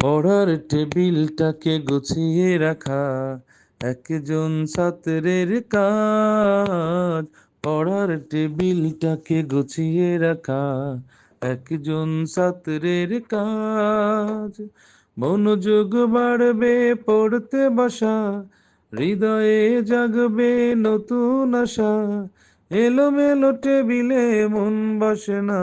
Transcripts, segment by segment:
পড়ার টেবিলটাকে গুছিয়ে রাখা একজন ছাত্রের কাজ। পড়ার টেবিলটাকে গুছিয়ে রাখা একজন ছাত্রের কাজ। মনোযোগ বাড়বে পড়তে বসা, হৃদয়ে জাগবে নতুন আশা। এলোমেলো টেবিলে মন বসে না,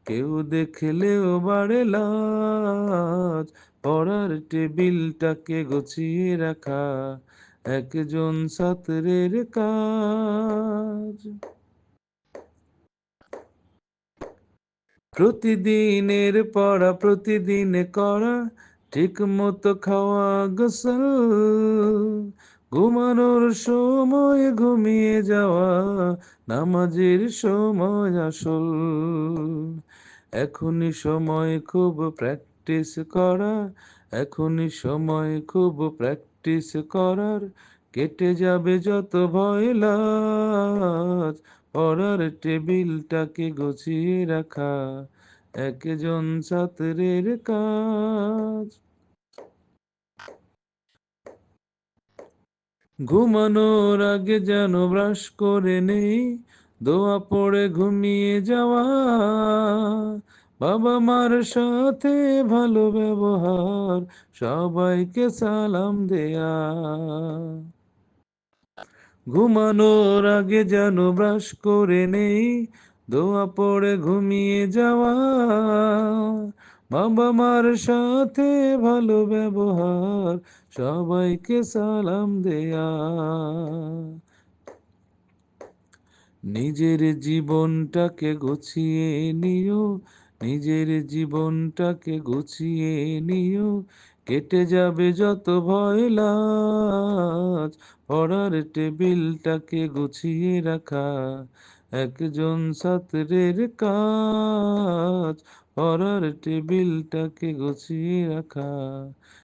কেউ দেখলেও বাড়ে লাজ। পড়ার টেবিলটাকে গুছিয়ে রাখা একজন ছাত্রের কাজ। প্রতিদিনের পড়া প্রতিদিন করা, ঠিক মতো খাওয়া গোসল, ঘুমানোর সময় ঘুমিয়ে যাওয়া, নামাজের সময় আসল। এখনই সময় খুব প্র্যাকটিস করা, এখনই সময় খুব প্র্যাকটিস করার, কেটে যাবে যত ভয় লাজ। পড়ার টেবিলটাকে গুছিয়ে রাখা একজন ছাত্রের কাজ। ঘুমানোর আগে যেন ব্রাশ করে নেই, দোয়া পড়ে ঘুমিয়ে যাওয়া, বাবা মার সাথে ভালো ব্যবহার, সবাইকে সালাম দেয়া। ঘুমানোর আগে যেন ব্রাশ করে নেই, দোয়া পড়ে ঘুমিয়ে যাওয়া, বাবা মার সাথে ভালো ব্যবহার, সবাইকে সালাম দেয়া। নিজের জীবনটাকে গুছিয়ে নিও, নিজের জীবনটাকে গুছিয়ে নিও, কেটে যাবে যত ভয় লাজ। পড়ার টেবিলটাকে গুছিয়ে রাখা একজন ছাত্রের কাজ। পড়ার টেবিলটাকে গুছিয়ে রাখা